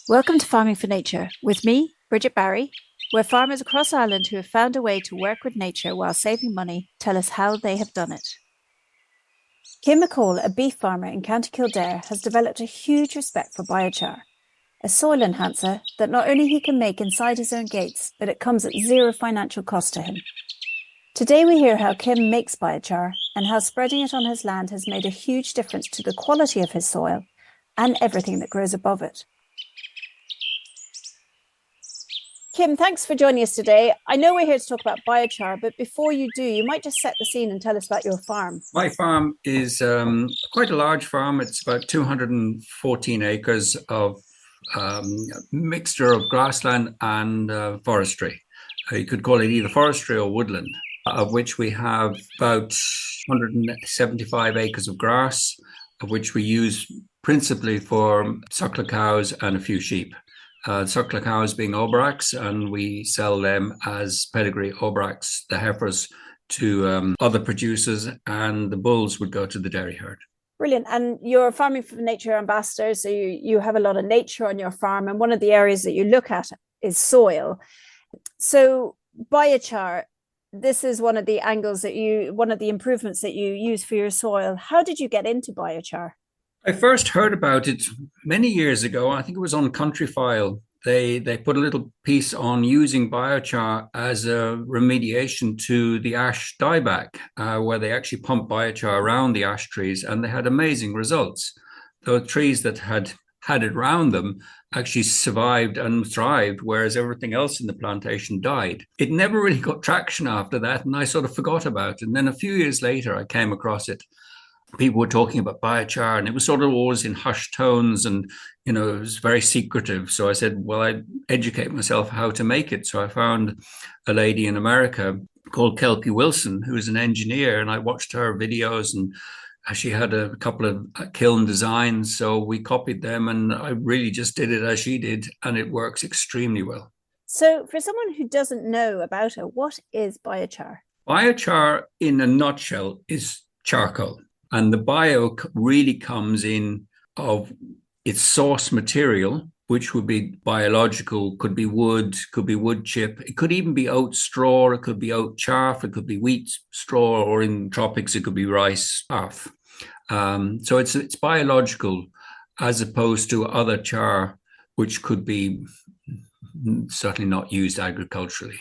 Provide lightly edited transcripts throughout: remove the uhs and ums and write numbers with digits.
Welcome to Farming for Nature with me, Brigid Barry, where farmers across Ireland who have found a way to work with nature while saving money tell us how they have done it. Kim McCall, a beef farmer in County Kildare, has developed a huge respect for biochar, a soil enhancer that not only he can make inside his own gates, but it comes at zero financial cost to him. Today we hear how Kim makes biochar and how spreading it on his land has made a huge difference to the quality of his soil and everything that grows above it. Kim, thanks for joining us today. I know we're here to talk about biochar, but before you do, you might just set the scene and tell us about your farm. My farm is quite a large farm. It's about 214 acres of mixture of grassland and forestry. You could call it either forestry or woodland, of which we have about 175 acres of grass, of which we use principally for suckler cows and a few sheep. Suckler cows being Aubracs, and we sell them as pedigree Aubracs, the heifers, to other producers, and the bulls would go to the dairy herd. Brilliant. And you're a Farming for Nature ambassador, so you have a lot of nature on your farm, and one of the areas that you look at is soil. So biochar, this is one of the improvements that you use for your soil. How did you get into biochar? I first heard about it many years ago. I think it was on Countryfile. They put a little piece on using biochar as a remediation to the ash dieback, where they actually pumped biochar around the ash trees, and they had amazing results. The trees that had it around them actually survived and thrived, whereas everything else in the plantation died. It never really got traction after that, and I sort of forgot about it. And then a few years later, I came across it. People were talking about biochar, and it was sort of always in hushed tones, and it was very secretive. So I said, well, I'd educate myself how to make it. So I found a lady in America called Kilcullen, who is an engineer, and I watched her videos, and she had a couple of kiln designs. So we copied them, and I really just did it as she did, and it works extremely well. So for someone who doesn't know about it, what is biochar? Biochar, in a nutshell, is charcoal. And the bio really comes in of its source material, which would be biological, could be wood chip. It could even be oat straw. It could be oat chaff. It could be wheat straw, or in tropics, it could be rice chaff. So it's biological, as opposed to other char, which could be certainly not used agriculturally,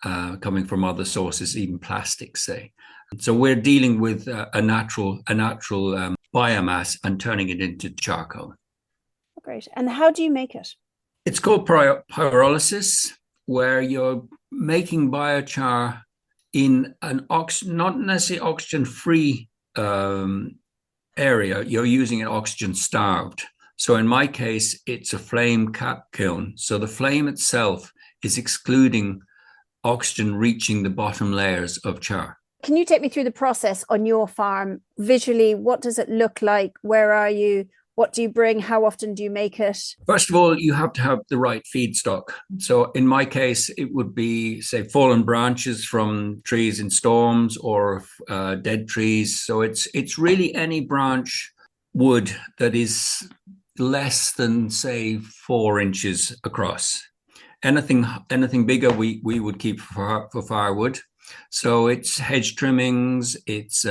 coming from other sources, even plastics, say. So we're dealing with a natural biomass and turning it into charcoal. Great. And how do you make it? It's called pyrolysis, where you're making biochar in an not necessarily oxygen-free area. You're using an oxygen-starved. So in my case, it's a flame cap kiln. So the flame itself is excluding oxygen reaching the bottom layers of char. Can you take me through the process on your farm visually? What does it look like? Where are you? What do you bring? How often do you make it? First of all, you have to have the right feedstock. So in my case, it would be, say, fallen branches from trees in storms, or dead trees. So it's really any branch wood that is less than, say, 4 inches across. Anything bigger, we would keep for firewood. So it's hedge trimmings, it's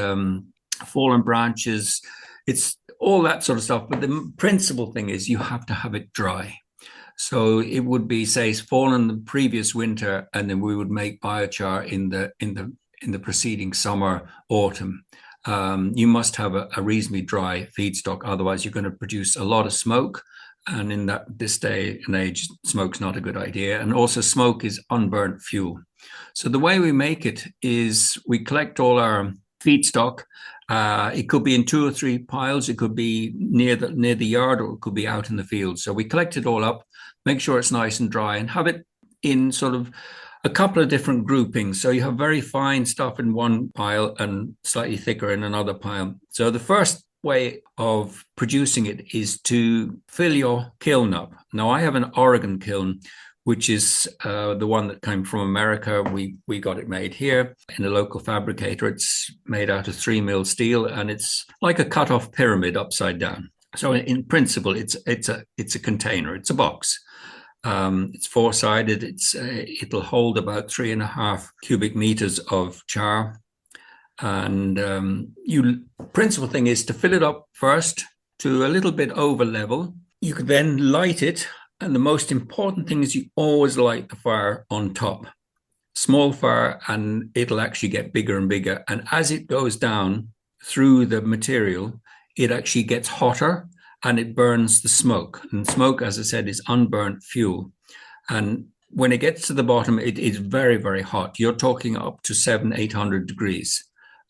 fallen branches, it's all that sort of stuff. But the principal thing is you have to have it dry. So it would be, say, fallen the previous winter, and then we would make biochar in the preceding summer, autumn. You must have a reasonably dry feedstock, otherwise you're going to produce a lot of smoke. And in this day and age, smoke's not a good idea. And also smoke is unburnt fuel. So the way we make it is we collect all our feedstock. It could be in 2 or 3 piles. It could be near the yard, or it could be out in the field. So we collect it all up, make sure it's nice and dry, and have it in sort of a couple of different groupings. So you have very fine stuff in one pile and slightly thicker in another pile. So the first way of producing it is to fill your kiln up. Now, I have an Oregon kiln, which is the one that came from America. We got it made here in a local fabricator. It's made out of 3 mil steel, and it's like a cut-off pyramid upside down. So in principle, it's a container, it's a box. It's four-sided. It'll hold about 3.5 cubic meters of char. And principal thing is to fill it up first to a little bit over level. You could then light it. And the most important thing is you always light the fire on top. Small fire, and it'll actually get bigger and bigger. And as it goes down through the material, it actually gets hotter and it burns the smoke. And smoke, as I said, is unburnt fuel. And when it gets to the bottom, it is very, very hot. You're talking up to 700-800 degrees.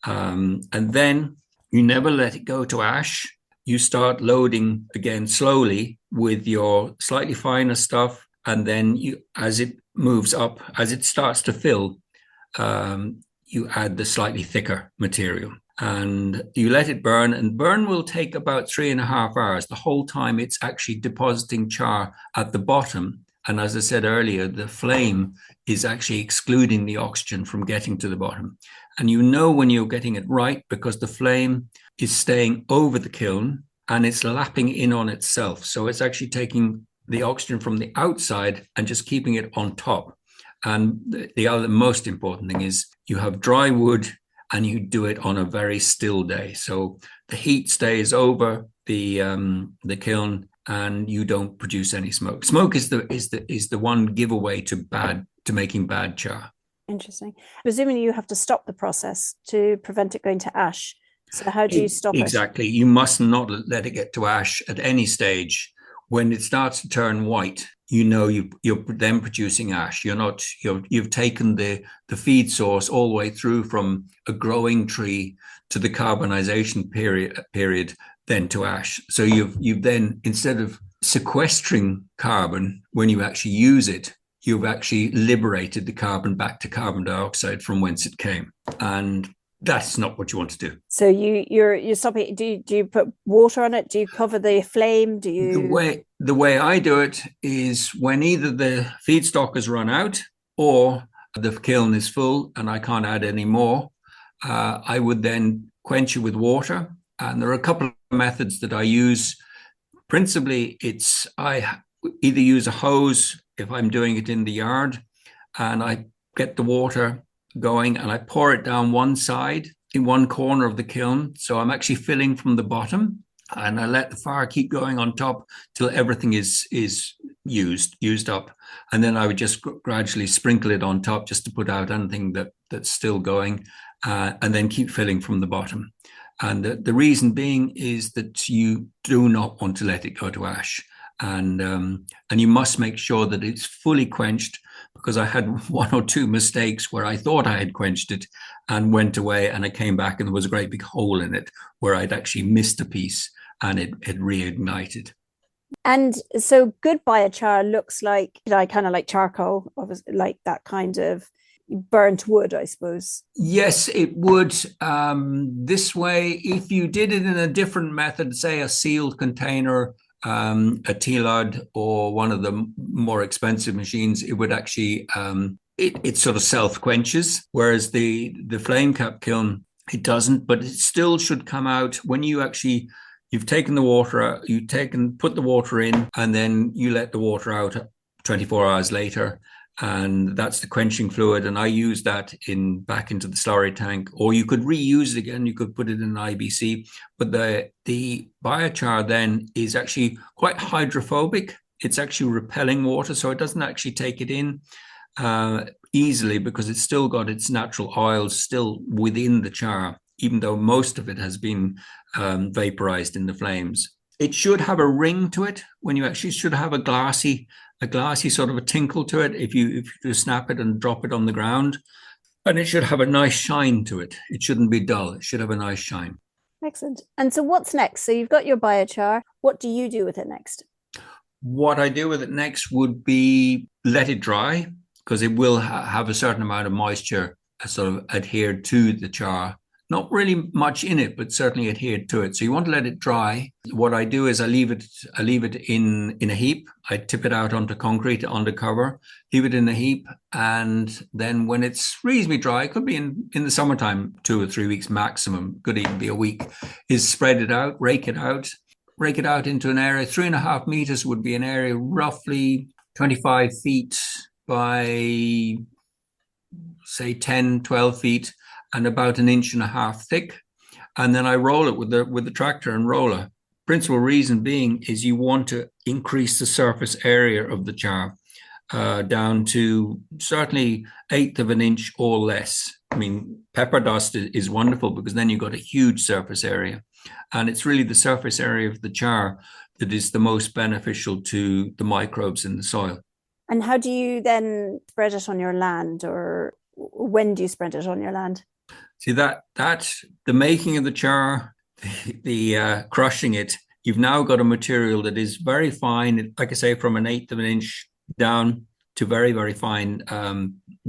And then you never let it go to ash. You start loading again slowly with your slightly finer stuff. And then as it moves up, as it starts to fill, you add the slightly thicker material. And you let it burn, and burn will take about 3.5 hours. The whole time it's actually depositing char at the bottom. And as I said earlier, the flame is actually excluding the oxygen from getting to the bottom. And you know when you're getting it right because the flame is staying over the kiln and it's lapping in on itself. So it's actually taking the oxygen from the outside and just keeping it on top. And the other most important thing is you have dry wood and you do it on a very still day. So the heat stays over the kiln and you don't produce any smoke. Smoke is the one giveaway to making bad char. Interesting. Presumably you have to stop the process to prevent it going to ash. So how do you stop it? Exactly. You must not let it get to ash at any stage. When it starts to turn white, you know you're then producing ash. You've taken the feed source all the way through from a growing tree to the carbonization period, then to ash. So you've then, instead of sequestering carbon when you actually use it, you've actually liberated the carbon back to carbon dioxide from whence it came. And that's not what you want to do. So you're stopping. Do you put water on it? Do you cover the flame? Do you? The way I do it is when either the feedstock has run out or the kiln is full and I can't add any more, I would then quench it with water. And there are a couple of methods that I use. Principally, I either use a hose if I'm doing it in the yard, and I get the water going and I pour it down one side in one corner of the kiln. So I'm actually filling from the bottom, and I let the fire keep going on top till everything is used up. And then I would just gradually sprinkle it on top just to put out anything that's still going, and then keep filling from the bottom. And the reason being is that you do not want to let it go to ash. And you must make sure that it's fully quenched, because I had one or two mistakes where I thought I had quenched it and went away, and I came back and there was a great big hole in it where I'd actually missed a piece and it reignited. And so good biochar looks like kind of like charcoal, like that kind of burnt wood, I suppose. Yes, it would. This way, if you did it in a different method, say a sealed container, a T-Lod or one of the more expensive machines, it would actually it sort of self quenches, whereas the flame cap kiln, it doesn't, but it still should come out when you've taken the water out, put the water in, and then you let the water out 24 hours later, and that's the quenching fluid. And I use that back into the slurry tank, or you could reuse it again. You could put it in an IBC, but the biochar then is actually quite hydrophobic. It's actually repelling water, so it doesn't actually take it in easily, because it's still got its natural oils still within the char, even though most of it has been vaporized in the flames. It should have a ring to it. When you actually should have a glassy sort of a tinkle to it if you snap it and drop it on the ground. And it should have a nice shine to it. It shouldn't be dull. It should have a nice shine. Excellent. And so what's next? So you've got your biochar. What do you do with it next? What I do with it next would be let it dry, because it will have a certain amount of moisture sort of adhered to the char. Not really much in it, but certainly adhered to it. So you want to let it dry. What I do is I leave it in a heap. I tip it out onto concrete under cover, leave it in a heap, and then when it's reasonably dry, it could be in the summertime, 2 or 3 weeks maximum, could even be a week, is spread it out, rake it out, break it out into an area. 3.5 meters would be an area roughly 25 feet by, say, 10, 12 feet and about an inch and a half thick. And then I roll it with the tractor and roller. Principal reason being is you want to increase the surface area of the char down to certainly 1/8 of an inch or less. I mean, pepper dust is wonderful because then you've got a huge surface area. And it's really the surface area of the char that is the most beneficial to the microbes in the soil. And how do you then spread it on your land, or when do you spread it on your land? See, that the making of the char, the crushing it, you've now got a material that is very fine, like I say, from an 1/8 of an inch down to very, very fine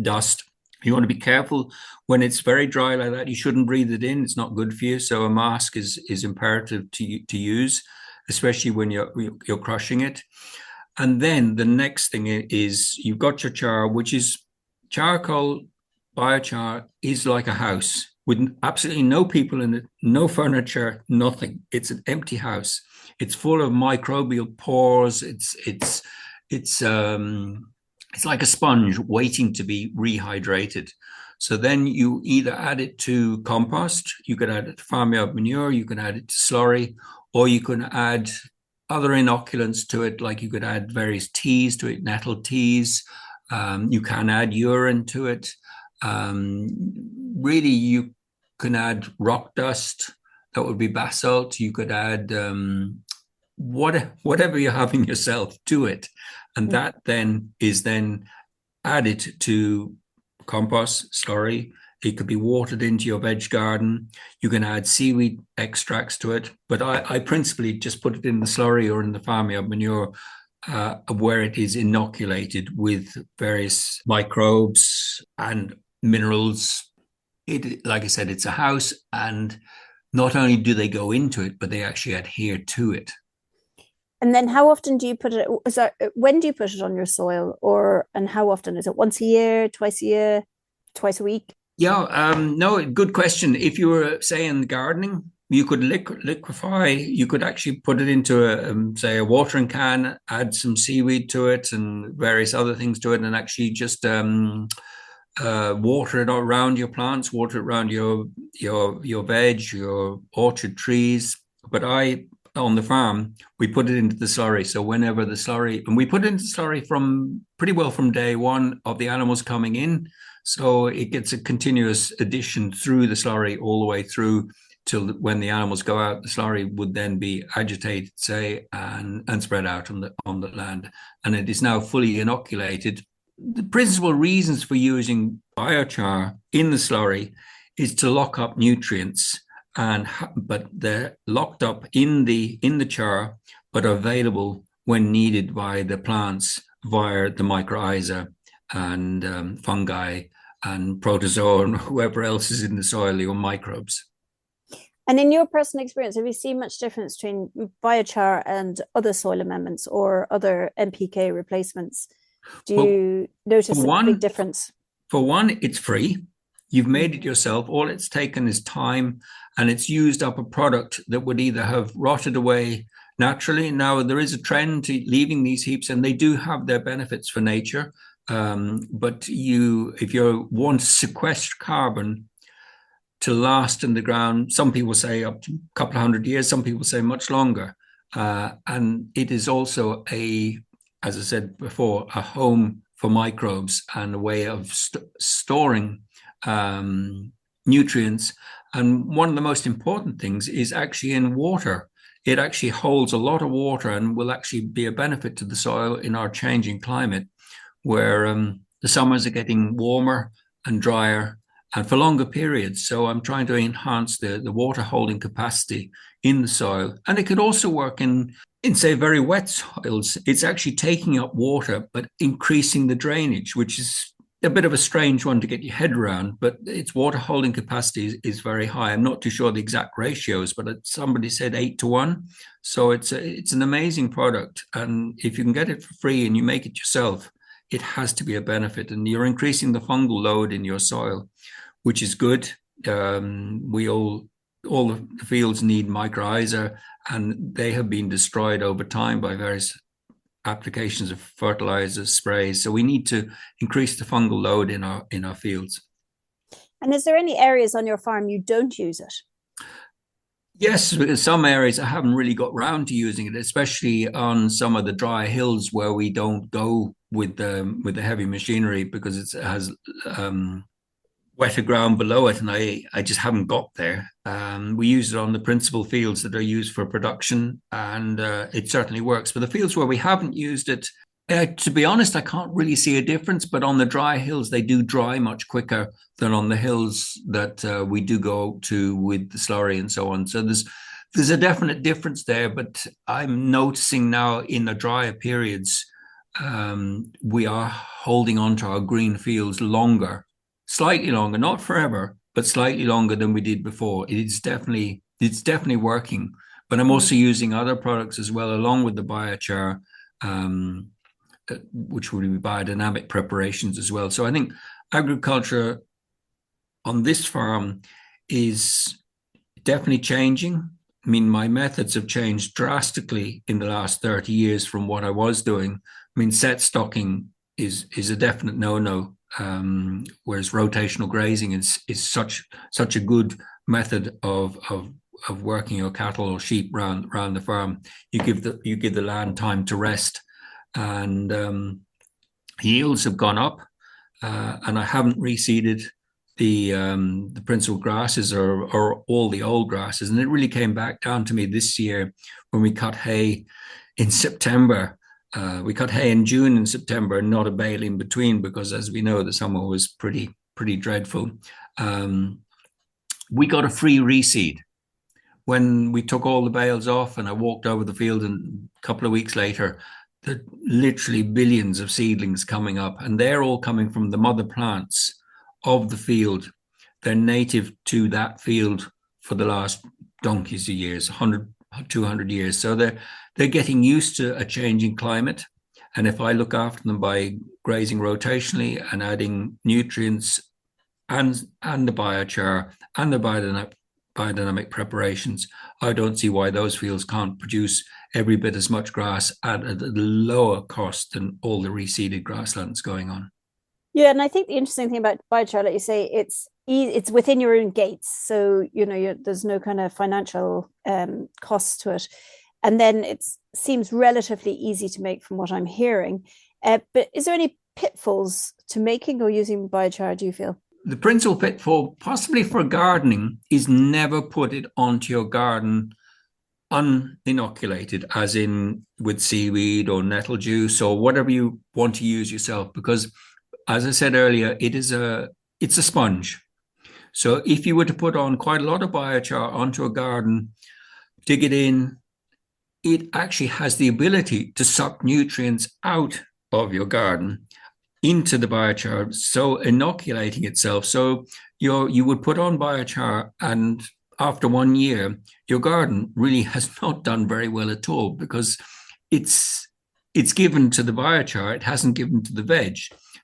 dust. You want to be careful when it's very dry like that. You shouldn't breathe it in. It's not good for you. So a mask is imperative to use, especially when you're crushing it. And then the next thing is you've got your char, which is charcoal. Biochar is like a house with absolutely no people in it, no furniture, nothing. It's an empty house. It's full of microbial pores. It's like a sponge waiting to be rehydrated. So then you either add it to compost, you could add it to farmyard manure, you can add it to slurry, or you can add other inoculants to it, like you could add various teas to it, nettle teas. You can add urine to it. Really, you can add rock dust. That would be basalt. You could add whatever you're having yourself to it. And that then is added to compost, slurry. It could be watered into your veg garden. You can add seaweed extracts to it. But I principally just put it in the slurry or in the farmyard manure where it is inoculated with various microbes and minerals. Like I said, it's a house, and not only do they go into it, but they actually adhere to it. And then how often do you put it? When do you put it on your soil, and how often? Is it once a year, twice a year, twice a week? Yeah, no, good question. If you were, say, in gardening, you could liquefy. You could actually put it into say, a watering can, add some seaweed to it and various other things to it, and actually just water it around your plants, water it around your veg, your orchard trees. But on the farm, we put it into the slurry. So whenever the slurry, and we put it into the slurry from pretty well from day one of the animals coming in. So it gets a continuous addition through the slurry all the way through till when the animals go out. The slurry would then be agitated, say, and spread out on the land. And it is now fully inoculated. The principal reasons for using biochar in the slurry is to lock up nutrients, but they're locked up in the char, but available when needed by the plants via the mycorrhiza and fungi and protozoa and whoever else is in the soil, your microbes. And in your personal experience, have you seen much difference between biochar and other soil amendments or other NPK replacements? Do you notice a big difference? For one, it's free. You've made it yourself. All it's taken is time, and it's used up a product that would either have rotted away naturally. Now, there is a trend to leaving these heaps, and they do have their benefits for nature. But if you want to sequester carbon to last in the ground, some people say up to a couple of 100 years, some people say much longer. And it is also as I said before, a home for microbes and a way of storing nutrients. And one of the most important things is actually in water. It actually holds a lot of water and will actually be a benefit to the soil in our changing climate, where the summers are getting warmer and drier and for longer periods. So I'm trying to enhance the water holding capacity in the soil. And it could also work in say, very wet soils. It's actually taking up water, but increasing the drainage, which is a bit of a strange one to get your head around, but its water holding capacity is very high. I'm not too sure the exact ratios, but somebody said 8-1. So it's an amazing product. And if you can get it for free and you make it yourself, it has to be a benefit. And you're increasing the fungal load in your soil, which is good. We all all the fields need mycorrhiza, and they have been destroyed over time by various applications of fertilizers, sprays. So we need to increase the fungal load in our fields. And is there any areas on your farm you don't use it? Yes, in some areas I haven't really got round to using it, especially on some of the dry hills where we don't go with the heavy machinery because it has wetter ground below it, and I just haven't got there. We use it on the principal fields that are used for production, and it certainly works. But the fields where we haven't used it, to be honest, I can't really see a difference. But on the dry hills, they do dry much quicker than on the hills that we do go to with the slurry and so on. So there's a definite difference there. But I'm noticing now in the drier periods, we are holding on to our green fields longer. Slightly longer, not forever, but slightly longer than we did before. It's definitely working. But I'm also using other products as well, along with the biochar, which would be biodynamic preparations as well. So I think agriculture on this farm is definitely changing. I mean, my methods have changed drastically in the last 30 years from what I was doing. I mean, set stocking is a definite no-no. Whereas rotational grazing is such a good method of working your cattle or sheep round the farm. You give the land time to rest, and yields have gone up. And I haven't reseeded the principal grasses or all the old grasses, and it really came back down to me this year when we cut hay in September. We cut hay in June and September, and not a bale in between, because as we know, the summer was pretty dreadful. We got a free reseed when we took all the bales off, and I walked over the field, and a couple of weeks later, there literally billions of seedlings coming up, and they're all coming from the mother plants of the field. They're native to that field for the last donkeys of years, 100, 200 years. So they're getting used to a changing climate. And if I look after them by grazing rotationally and adding nutrients and the biochar and the biodynamic preparations, I don't see why those fields can't produce every bit as much grass at a lower cost than all the reseeded grasslands going on. Yeah, and I think the interesting thing about biochar, like you say, it's within your own gates, so there's no kind of financial cost to it, and then it seems relatively easy to make from what I'm hearing. But is there any pitfalls to making or using biochar, do you feel? The principal pitfall, possibly for gardening, is never put it onto your garden uninoculated, as in with seaweed or nettle juice or whatever you want to use yourself, because as I said earlier, it's a sponge. So if you were to put on quite a lot of biochar onto a garden, dig it in, it actually has the ability to suck nutrients out of your garden into the biochar, so inoculating itself. So you would put on biochar, and after 1 year, your garden really has not done very well at all, because it's given to the biochar, it hasn't given to the veg.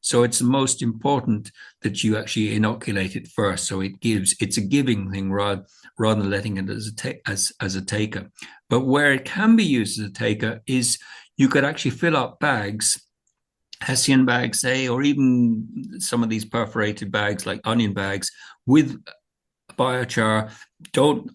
So it's the most important that you actually inoculate it first. So it's a giving thing rather than letting it as a taker. But where it can be used as a taker is you could actually fill up bags, Hessian bags, say, or even some of these perforated bags like onion bags, with biochar,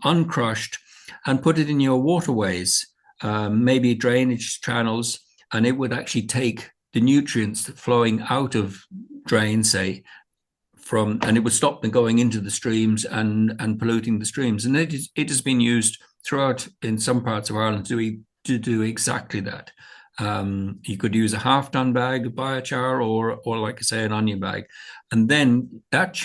uncrushed, and put it in your waterways, maybe drainage channels, and it would actually take the nutrients flowing out of drains, say, and it would stop them going into the streams and polluting the streams. And it has been used throughout in some parts of Ireland to do exactly that. You could use a half-done bag of biochar or like I say, an onion bag. And then that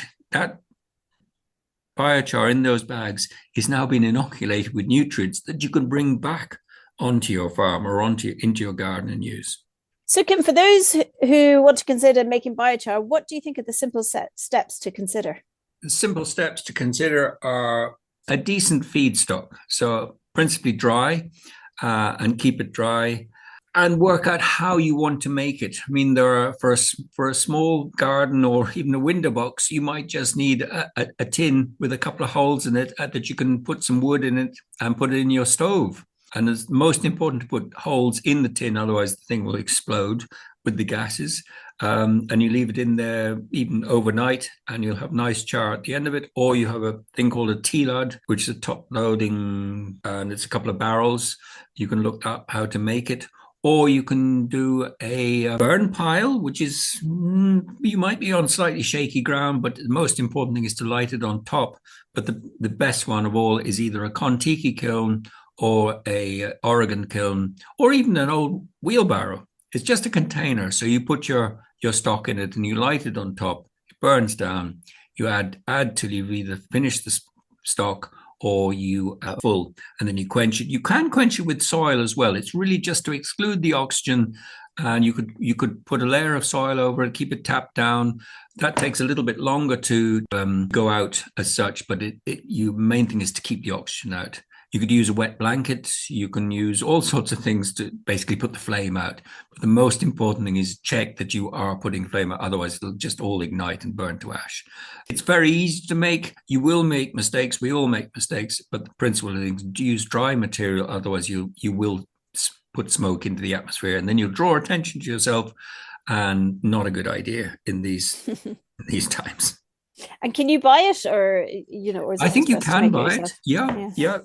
biochar in those bags is now being inoculated with nutrients that you can bring back onto your farm or into your garden and use. So, Kim, for those who want to consider making biochar, what do you think are the simple steps to consider? The simple steps to consider are a decent feedstock. So principally dry, and keep it dry. and work out how you want to make it. I mean, there are for a small garden or even a window box, you might just need a tin with a couple of holes in it that you can put some wood in it and put it in your stove. And it's most important to put holes in the tin, otherwise the thing will explode with the gases. And you leave it in there even overnight, and you'll have nice char at the end of it. Or you have a thing called a T-lod, which is a top loading, and it's a couple of barrels. You can look up how to make it. Or you can do a burn pile, which is, you might be on slightly shaky ground, but the most important thing is to light it on top. But the best one of all is either a Contiki kiln or a Oregon kiln, or even an old wheelbarrow. It's just a container. So you put your stock in it and you light it on top. It burns down. You add till you've either finished the stock or you full, and then you quench it. You can quench it with soil as well. It's really just to exclude the oxygen, and you could put a layer of soil over it, keep it tapped down. That takes a little bit longer to go out as such, but your main thing is to keep the oxygen out. You could use a wet blanket. You can use all sorts of things to basically put the flame out. But the most important thing is check that you are putting flame out. Otherwise, it'll just all ignite and burn to ash. It's very easy to make. You will make mistakes. We all make mistakes. But the principle is to use dry material. Otherwise, you will put smoke into the atmosphere, and then you'll draw attention to yourself. And not a good idea in these times. And can you buy it, or or is it I think you best to can make buy yourself? it. Yeah.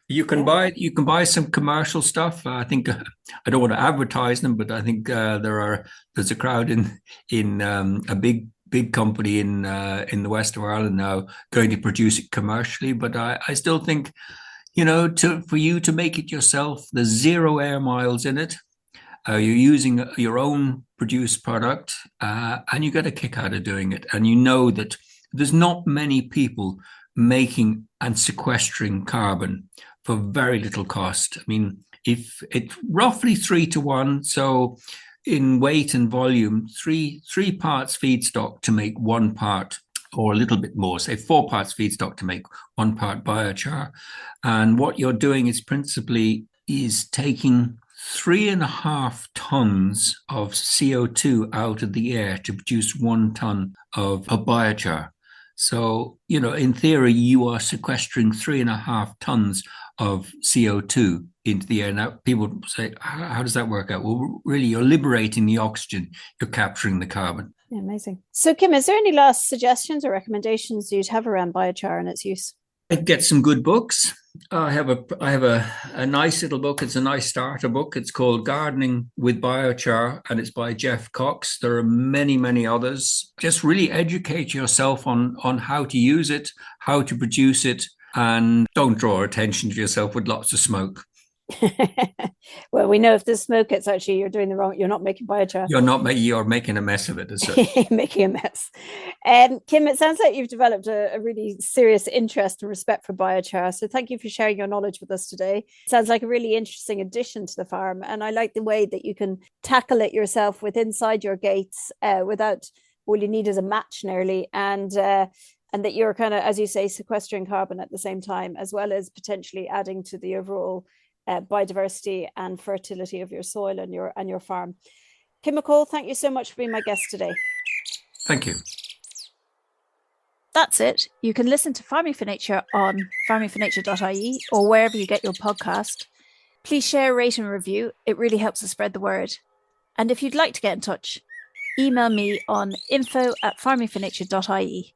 You can buy some commercial stuff. I think I don't want to advertise them, but I think there's a crowd in a big company in the west of Ireland now going to produce it commercially. But I still think, for you to make it yourself, there's 0 air miles in it. You're using your own produced product, and you get a kick out of doing it. And you know that there's not many people making and sequestering carbon for very little cost. I mean, if it's roughly 3 to 1, so in weight and volume, three parts feedstock to make 1 part, or a little bit more, say 4 parts feedstock to make 1 part biochar. And what you're doing is principally taking 3.5 tons of CO2 out of the air to produce 1 ton of biochar. So, in theory, you are sequestering 3.5 tons of CO2 into the air. Now, people say, how does that work out? Well, really, you're liberating the oxygen. You're capturing the carbon. Yeah, amazing. So, Kim, is there any last suggestions or recommendations you'd have around biochar and its use? I'd get some good books. I have a nice little book. It's a nice starter book. It's called Gardening with Biochar, and it's by Jeff Cox. There are many, many others. Just really educate yourself on how to use it, how to produce it, and don't draw attention to yourself with lots of smoke. Well, we know if there's smoke, it's actually you're doing the wrong. You're not making biochar. You're making a mess of it. Making a mess. Kim, it sounds like you've developed a really serious interest and respect for biochar. So thank you for sharing your knowledge with us today. It sounds like a really interesting addition to the farm, and I like the way that you can tackle it yourself with inside your gates without all you need is a match nearly, and that you're kind of, as you say, sequestering carbon at the same time, as well as potentially adding to the overall biodiversity and fertility of your soil and your farm. Kim McCall, thank you so much for being my guest today. Thank you. That's it. You can listen to Farming for Nature on farmingfornature.ie or wherever you get your podcast. Please share, rate and review. It really helps us spread the word. And if you'd like to get in touch, email me on info@farmingfornature.ie.